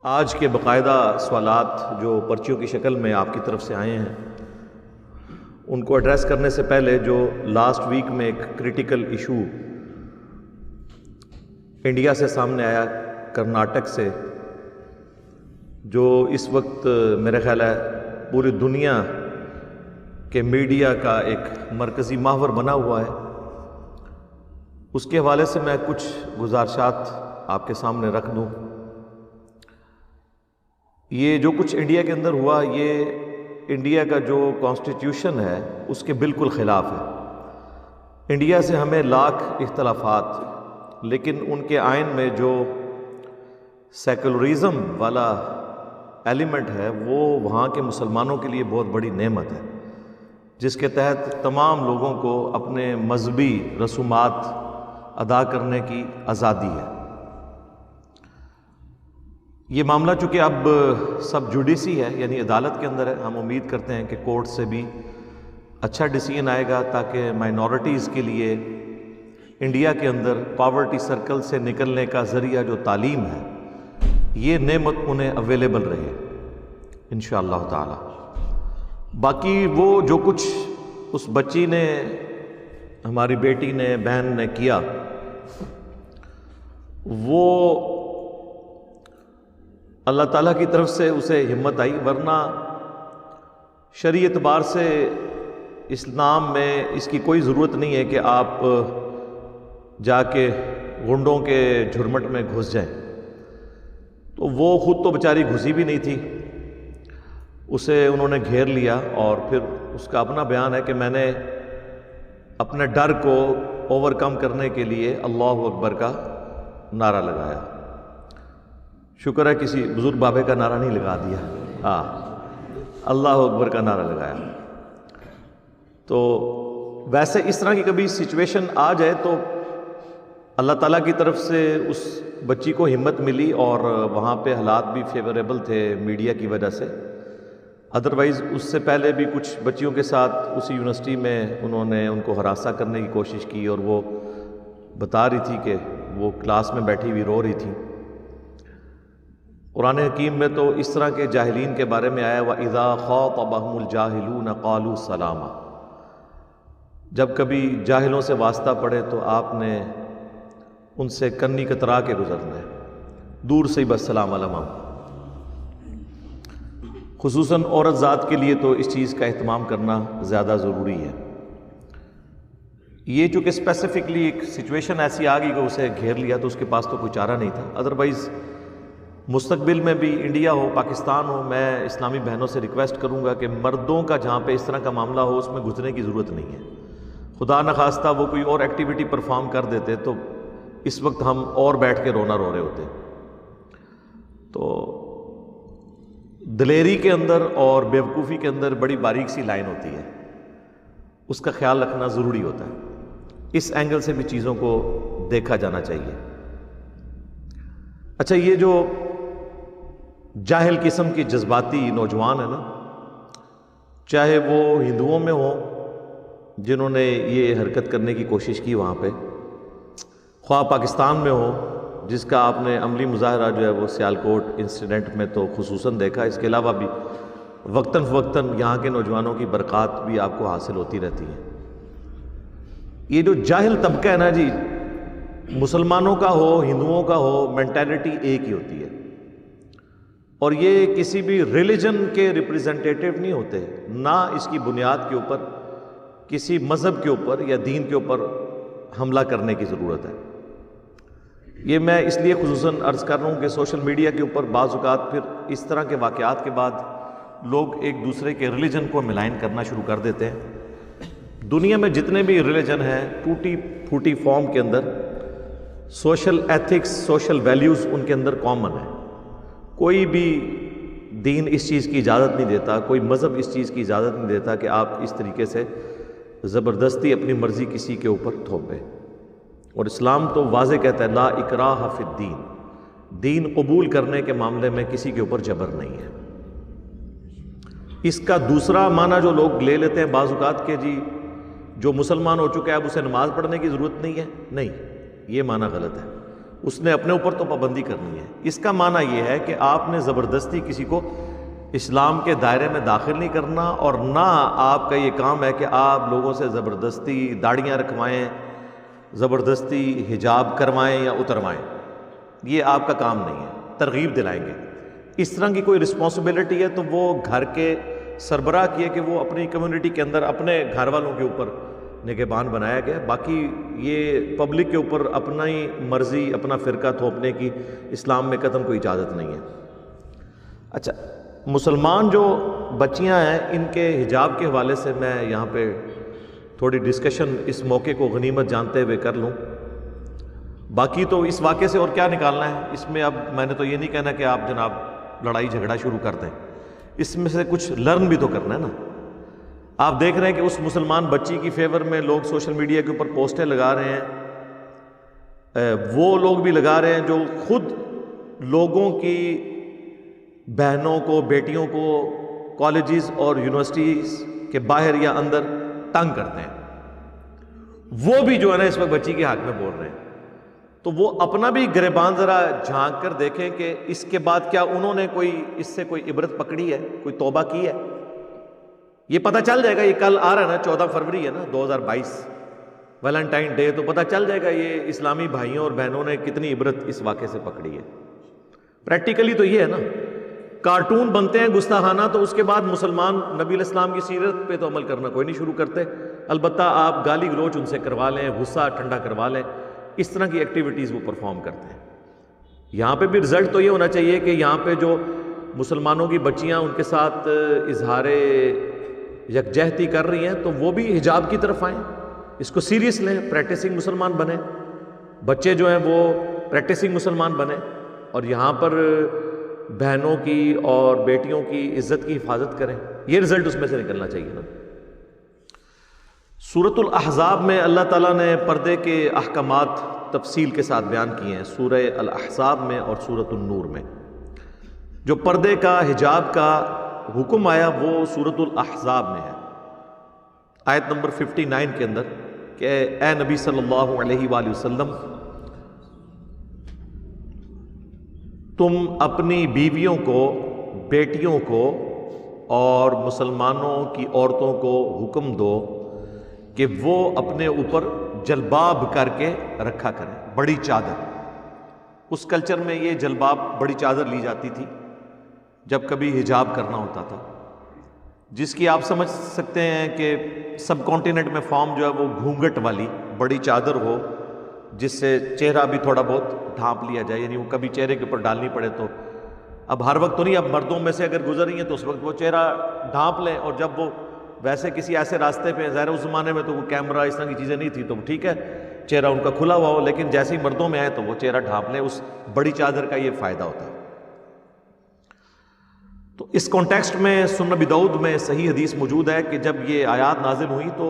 آج کے باقاعدہ سوالات جو پرچیوں کی شکل میں آپ کی طرف سے آئے ہیں ان کو ایڈریس کرنے سے پہلے جو لاسٹ ویک میں ایک کریٹیکل ایشو انڈیا سے سامنے آیا، کرناٹک سے، جو اس وقت میرے خیال ہے پوری دنیا کے میڈیا کا ایک مرکزی محور بنا ہوا ہے، اس کے حوالے سے میں کچھ گزارشات آپ کے سامنے رکھ دوں۔ یہ جو کچھ انڈیا کے اندر ہوا، یہ انڈیا کا جو کانسٹیٹیوشن ہے اس کے بالکل خلاف ہے۔ انڈیا سے ہمیں لاکھ اختلافات، لیکن ان کے آئین میں جو سیکولرزم والا ایلیمنٹ ہے وہ وہاں کے مسلمانوں کے لیے بہت بڑی نعمت ہے، جس کے تحت تمام لوگوں کو اپنے مذہبی رسومات ادا کرنے کی آزادی ہے۔ یہ معاملہ چونکہ اب سب جوڈیسی ہے، یعنی عدالت کے اندر ہے، ہم امید کرتے ہیں کہ کورٹ سے بھی اچھا ڈیسیژن آئے گا تاکہ مائنورٹیز کے لیے انڈیا کے اندر پاورٹی سرکل سے نکلنے کا ذریعہ جو تعلیم ہے، یہ نعمت انہیں اویلیبل رہے انشاءاللہ تعالی۔ باقی وہ جو کچھ اس بچی نے، ہماری بیٹی نے، بہن نے کیا، وہ اللہ تعالیٰ کی طرف سے اسے ہمت آئی، ورنہ شرعی اعتبار سے اسلام میں اس کی کوئی ضرورت نہیں ہے کہ آپ جا کے غنڈوں کے جھرمٹ میں گھس جائیں۔ تو وہ خود تو بیچاری گھسی بھی نہیں تھی، اسے انہوں نے گھیر لیا، اور پھر اس کا اپنا بیان ہے کہ میں نے اپنے ڈر کو اوور کم کرنے کے لیے اللہ اکبر کا نعرہ لگایا۔ شکر ہے کسی بزرگ بابے کا نعرہ نہیں لگا دیا، ہاں اللہ اکبر کا نعرہ لگایا۔ تو ویسے اس طرح کی کبھی سچویشن آ جائے تو اللہ تعالیٰ کی طرف سے اس بچی کو ہمت ملی، اور وہاں پہ حالات بھی فیوریبل تھے میڈیا کی وجہ سے۔ ادروائز اس سے پہلے بھی کچھ بچیوں کے ساتھ اسی یونیورسٹی میں انہوں نے ان کو ہراساں کرنے کی کوشش کی، اور وہ بتا رہی تھی کہ وہ کلاس میں بیٹھی ہوئی رو رہی تھی۔ قرآن حکیم میں تو اس طرح کے جاہلین کے بارے میں آیا، وَإِذَا خَاطَبَهُمُ الْجَاهِلُونَ قَالُوا سَلَامًا۔ جب کبھی جاہلوں سے واسطہ پڑے تو آپ نے ان سے کنی کترا کے گزرنا ہے، دور سے ہی بس سلام علیکم۔ خصوصاً عورت ذات کے لیے تو اس چیز کا اہتمام کرنا زیادہ ضروری ہے۔ یہ چونکہ اسپیسیفکلی ایک سچویشن ایسی آ گئی کہ اسے گھیر لیا تو اس کے پاس تو کوئی چارہ نہیں تھا۔ ادروائز مستقبل میں بھی انڈیا ہو، پاکستان ہو، میں اسلامی بہنوں سے ریکویسٹ کروں گا کہ مردوں کا جہاں پہ اس طرح کا معاملہ ہو اس میں گھسنے کی ضرورت نہیں ہے۔ خدا نخواستہ وہ کوئی اور ایکٹیویٹی پرفارم کر دیتے تو اس وقت ہم اور بیٹھ کے رونا رو رہے ہوتے۔ تو دلیری کے اندر اور بیوقوفی کے اندر بڑی باریک سی لائن ہوتی ہے، اس کا خیال رکھنا ضروری ہوتا ہے۔ اس اینگل سے بھی چیزوں کو دیکھا جانا چاہیے۔ اچھا، یہ جو جاہل قسم کی جذباتی نوجوان ہے نا، چاہے وہ ہندوؤں میں ہوں جنہوں نے یہ حرکت کرنے کی کوشش کی وہاں پہ، خواہ پاکستان میں ہو جس کا آپ نے عملی مظاہرہ جو ہے وہ سیالکوٹ انسیڈنٹ میں تو خصوصاً دیکھا، اس کے علاوہ بھی وقتاً فوقتاً یہاں کے نوجوانوں کی برکات بھی آپ کو حاصل ہوتی رہتی ہیں۔ یہ جو جاہل طبقہ ہے نا جی، مسلمانوں کا ہو، ہندوؤں کا ہو، مینٹالٹی ایک ہی ہوتی ہے، اور یہ کسی بھی ریلیجن کے ریپریزنٹیٹیو نہیں ہوتے، نہ اس کی بنیاد کے اوپر کسی مذہب کے اوپر یا دین کے اوپر حملہ کرنے کی ضرورت ہے۔ یہ میں اس لیے خصوصاً عرض کر رہا ہوں کہ سوشل میڈیا کے اوپر بعض اوقات پھر اس طرح کے واقعات کے بعد لوگ ایک دوسرے کے ریلیجن کو ملائن کرنا شروع کر دیتے ہیں۔ دنیا میں جتنے بھی ریلیجن ہیں، ٹوٹی پھوٹی فارم کے اندر سوشل ایتھکس، سوشل ویلیوز ان کے اندر کامن ہے۔ کوئی بھی دین اس چیز کی اجازت نہیں دیتا، کوئی مذہب اس چیز کی اجازت نہیں دیتا کہ آپ اس طریقے سے زبردستی اپنی مرضی کسی کے اوپر تھوپیں۔ اور اسلام تو واضح کہتا ہے لا اکراہ فی الدین، دین قبول کرنے کے معاملے میں کسی کے اوپر جبر نہیں ہے۔ اس کا دوسرا معنی جو لوگ لے لیتے ہیں بعض اوقات کہ جی جو مسلمان ہو چکا ہے اب اسے نماز پڑھنے کی ضرورت نہیں ہے، نہیں، یہ معنی غلط ہے۔ اس نے اپنے اوپر تو پابندی کرنی ہے۔ اس کا معنی یہ ہے کہ آپ نے زبردستی کسی کو اسلام کے دائرے میں داخل نہیں کرنا، اور نہ آپ کا یہ کام ہے کہ آپ لوگوں سے زبردستی داڑھیاں رکھوائیں، زبردستی حجاب کروائیں یا اتروائیں۔ یہ آپ کا کام نہیں ہے، ترغیب دلائیں گے۔ اس طرح کی کوئی رسپانسبلٹی ہے تو وہ گھر کے سربراہ کی ہے کہ وہ اپنی کمیونٹی کے اندر اپنے گھر والوں کے اوپر نگہبان بنایا گیا، باقی یہ پبلک کے اوپر اپنی مرضی اپنا فرقہ تھوپنے کی اسلام میں قطعاً کوئی اجازت نہیں ہے۔ اچھا، مسلمان جو بچیاں ہیں ان کے حجاب کے حوالے سے میں یہاں پہ تھوڑی ڈسکشن اس موقع کو غنیمت جانتے ہوئے کر لوں۔ باقی تو اس واقعے سے اور کیا نکالنا ہے، اس میں اب میں نے تو یہ نہیں کہنا کہ آپ جناب لڑائی جھگڑا شروع کر دیں، اس میں سے کچھ لرن بھی تو کرنا ہے نا۔ آپ دیکھ رہے ہیں کہ اس مسلمان بچی کی فیور میں لوگ سوشل میڈیا کے اوپر پوسٹیں لگا رہے ہیں، وہ لوگ بھی لگا رہے ہیں جو خود لوگوں کی بہنوں کو، بیٹیوں کو کالجز اور یونیورسٹیز کے باہر یا اندر تنگ کرتے ہیں، وہ بھی جو ہے نا اس وقت بچی کے حق میں بول رہے ہیں۔ تو وہ اپنا بھی گریبان ذرا جھانک کر دیکھیں کہ اس کے بعد کیا انہوں نے کوئی اس سے کوئی عبرت پکڑی ہے، کوئی توبہ کی ہے۔ یہ پتہ چل جائے گا، یہ کل آ رہا ہے نا، 14 فروری ہے نا 2022، ویلنٹائن ڈے، تو پتہ چل جائے گا یہ اسلامی بھائیوں اور بہنوں نے کتنی عبرت اس واقعے سے پکڑی ہے۔ پریکٹیکلی تو یہ ہے نا، کارٹون بنتے ہیں گستاخانہ، تو اس کے بعد مسلمان نبی علیہ السلام کی سیرت پہ تو عمل کرنا کوئی نہیں شروع کرتے، البتہ آپ گالی گلوچ ان سے کروا لیں، غصہ ٹھنڈا کروا لیں، اس طرح کی ایکٹیویٹیز وہ پرفارم کرتے ہیں۔ یہاں پہ بھی رزلٹ تو یہ ہونا چاہیے کہ یہاں پہ جو مسلمانوں کی بچیاں ان کے ساتھ اظہار یکجہتی کر رہی ہیں تو وہ بھی حجاب کی طرف آئیں، اس کو سیریس لیں، پریکٹسنگ مسلمان بنیں، بچے جو ہیں وہ پریکٹسنگ مسلمان بنیں، اور یہاں پر بہنوں کی اور بیٹیوں کی عزت کی حفاظت کریں۔ یہ رزلٹ اس میں سے نکلنا چاہیے نا۔ سورۃ الاحزاب میں اللہ تعالیٰ نے پردے کے احکامات تفصیل کے ساتھ بیان کیے ہیں، سورہ الاحزاب میں اور سورۃ النور میں۔ جو پردے کا، حجاب کا حکم آیا وہ سورۃ الاحزاب میں ہے، آیت نمبر 59 کے اندر، کہ اے نبی صلی اللہ علیہ وآلہ وسلم، تم اپنی بیویوں کو، بیٹیوں کو اور مسلمانوں کی عورتوں کو حکم دو کہ وہ اپنے اوپر جلباب کر کے رکھا کریں، بڑی چادر۔ اس کلچر میں یہ جلباب، بڑی چادر لی جاتی تھی جب کبھی حجاب کرنا ہوتا تھا، جس کی آپ سمجھ سکتے ہیں کہ سب کانٹیننٹ میں فارم جو ہے وہ گھونگھٹ والی بڑی چادر ہو، جس سے چہرہ بھی تھوڑا بہت ڈھانپ لیا جائے، یعنی وہ کبھی چہرے کے اوپر ڈالنی پڑے تو اب ہر وقت تو نہیں، اب مردوں میں سے اگر گزر رہی ہیں تو اس وقت وہ چہرہ ڈھانپ لیں، اور جب وہ ویسے کسی ایسے راستے پہ، ظاہر اس زمانے میں تو وہ کیمرہ اس طرح کی چیزیں نہیں تھی تو ٹھیک ہے چہرہ ان کا کھلا ہوا ہو، لیکن جیسے ہی مردوں میں آئے تو وہ چہرہ ڈھانپ لیں۔ اس بڑی چادر کا یہ فائدہ ہوتا ہے۔ تو اس کانٹیکسٹ میں سنن ابی داؤد میں صحیح حدیث موجود ہے کہ جب یہ آیات نازل ہوئی تو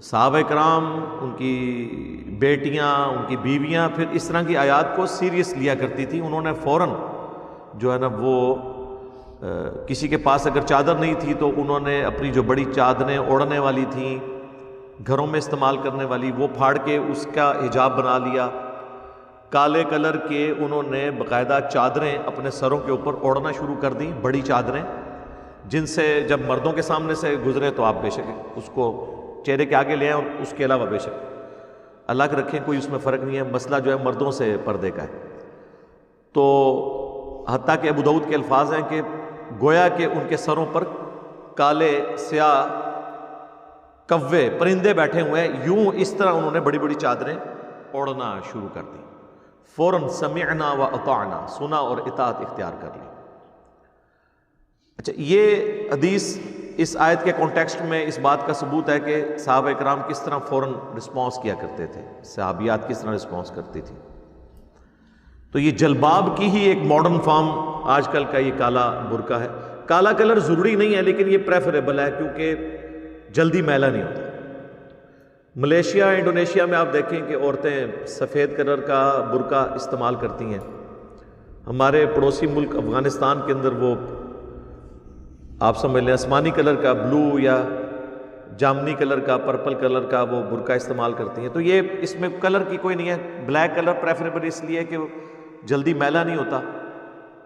صحابہ کرام، ان کی بیٹیاں، ان کی بیویاں پھر اس طرح کی آیات کو سیریس لیا کرتی تھی۔ انہوں نے فوراً جو ہے نا وہ کسی کے پاس اگر چادر نہیں تھی تو انہوں نے اپنی جو بڑی چادریں اوڑھنے والی تھیں، گھروں میں استعمال کرنے والی، وہ پھاڑ کے اس کا حجاب بنا لیا۔ کالے کلر کے انہوں نے باقاعدہ چادریں اپنے سروں کے اوپر اوڑھنا شروع کر دیں، بڑی چادریں، جن سے جب مردوں کے سامنے سے گزرے تو آپ بے شک اس کو چہرے کے آگے لے آئیں، اور اس کے علاوہ بے شک اللہ کے رکھیں، کوئی اس میں فرق نہیں ہے، مسئلہ جو ہے مردوں سے پردے کا ہے۔ تو حتیٰ کہ ابو داؤد کے الفاظ ہیں کہ گویا کہ ان کے سروں پر کالے سیاہ کوے پرندے بیٹھے ہوئے ہیں، یوں اس طرح انہوں نے بڑی بڑی چادریں اوڑھنا شروع کر دی۔ فوراً سمعنا و اطعنا، سنا اور اطاعت اختیار کر لی۔ اچھا، یہ حدیث اس آیت کے کانٹیکسٹ میں اس بات کا ثبوت ہے کہ صحابہ کرام کس طرح فوراً رسپانس کیا کرتے تھے، صحابیات کس طرح رسپانس کرتی تھی۔ تو یہ جلباب کی ہی ایک ماڈرن فارم آج کل کا یہ کالا برقع ہے۔ کالا کلر ضروری نہیں ہے، لیکن یہ پریفریبل ہے کیونکہ جلدی میلا نہیں ہوتا۔ ملیشیا، انڈونیشیا میں آپ دیکھیں کہ عورتیں سفید کلر کا برقع استعمال کرتی ہیں۔ ہمارے پڑوسی ملک افغانستان کے اندر وہ آپ سمجھ لیں آسمانی کلر کا، بلو یا جامنی کلر کا، پرپل کلر کا وہ برقع استعمال کرتی ہیں. تو یہ اس میں کلر کی کوئی نہیں ہے، بلیک کلر پریفریبل اس لیے کہ وہ جلدی میلا نہیں ہوتا،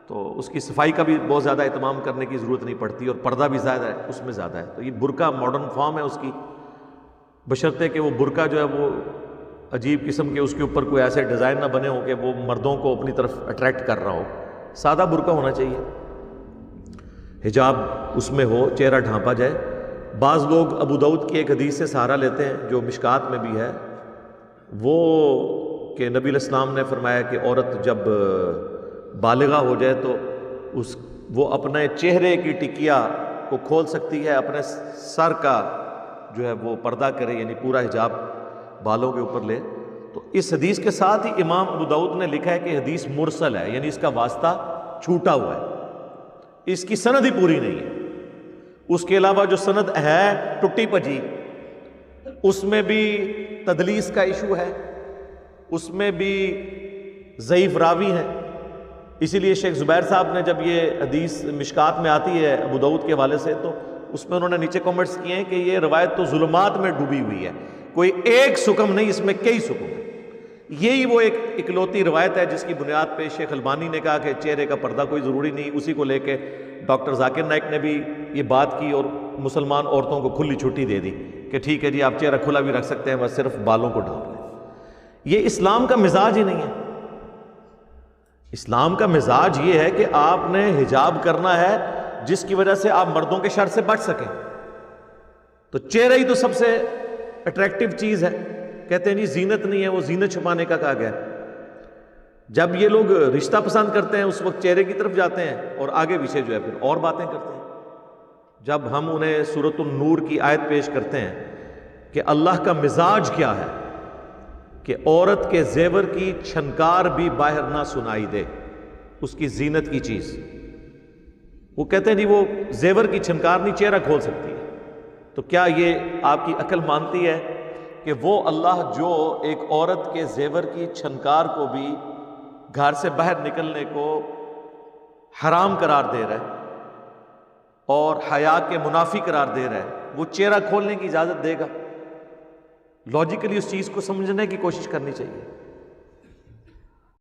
تو اس کی صفائی کا بھی بہت زیادہ اہتمام کرنے کی ضرورت نہیں پڑتی، اور پردہ بھی زیادہ ہے اس میں زیادہ ہے. تو یہ برقع ماڈرن فارم ہے اس کی، بشرطے کہ وہ برقع جو ہے وہ عجیب قسم کے اس کے اوپر کوئی ایسے ڈیزائن نہ بنے ہو کہ وہ مردوں کو اپنی طرف اٹریکٹ کر رہا ہو. سادہ برقع ہونا چاہیے، حجاب اس میں ہو، چہرہ ڈھانپا جائے. بعض لوگ ابو داؤد کی ایک حدیث سے سہارا لیتے ہیں جو مشکات میں بھی ہے، وہ کہ نبی علیہ السلام نے فرمایا کہ عورت جب بالغہ ہو جائے تو وہ اپنے چہرے کی ٹکیا کو کھول سکتی ہے، اپنے سر کا جو ہے وہ پردہ کرے، یعنی پورا حجاب بالوں کے اوپر لے. تو اس حدیث کے ساتھ ہی امام ابو داؤد نے لکھا ہے کہ حدیث مرسل ہے، یعنی اس کا واسطہ چھوٹا ہوا ہے، اس کی سند ہی پوری نہیں ہے. اس کے علاوہ جو سند ہے ٹٹی پجی، اس میں بھی تدلیس کا ایشو ہے، اس میں بھی ضعیف راوی ہیں. اسی لیے شیخ زبیر صاحب نے جب یہ حدیث مشکات میں آتی ہے ابو داؤد کے حوالے سے، تو اس میں انہوں نے نیچے کامنٹس کیے ہیں کہ یہ روایت تو ظلمات میں ڈوبی ہوئی ہے، کوئی ایک سکم نہیں، اس میں کئی سکم ہیں. یہی وہ ایک اکلوتی روایت ہے جس کی بنیاد پہ شیخ البانی نے کہا کہ چہرے کا پردہ کوئی ضروری نہیں. اسی کو لے کے ڈاکٹر ذاکر نائک نے بھی یہ بات کی اور مسلمان عورتوں کو کھلی چھٹی دے دی کہ ٹھیک ہے جی آپ چہرہ کھلا بھی رکھ سکتے ہیں، بس صرف بالوں کو ڈھانپ لیں. یہ اسلام کا مزاج ہی نہیں ہے. اسلام کا مزاج یہ ہے کہ آپ نے حجاب کرنا ہے جس کی وجہ سے آپ مردوں کے شر سے بچ سکیں. تو چہرہ ہی تو سب سے اٹریکٹیو چیز ہے. کہتے ہیں جی زینت نہیں ہے، وہ زینت چھپانے کا کہا گیا. جب یہ لوگ رشتہ پسند کرتے ہیں اس وقت چہرے کی طرف جاتے ہیں اور آگے پیچھے جو ہے پھر اور باتیں کرتے ہیں. جب ہم انہیں سورۃ النور کی آیت پیش کرتے ہیں کہ اللہ کا مزاج کیا ہے کہ عورت کے زیور کی چھنکار بھی باہر نہ سنائی دے، اس کی زینت کی چیز، وہ کہتے ہیں جی وہ زیور کی چھنکار نہیں چہرہ کھول سکتی ہے. تو کیا یہ آپ کی عقل مانتی ہے کہ وہ اللہ جو ایک عورت کے زیور کی چھنکار کو بھی گھر سے باہر نکلنے کو حرام قرار دے رہا ہے اور حیا کے منافی قرار دے رہا ہے، وہ چہرہ کھولنے کی اجازت دے گا؟ لاجیکلی اس چیز کو سمجھنے کی کوشش کرنی چاہیے.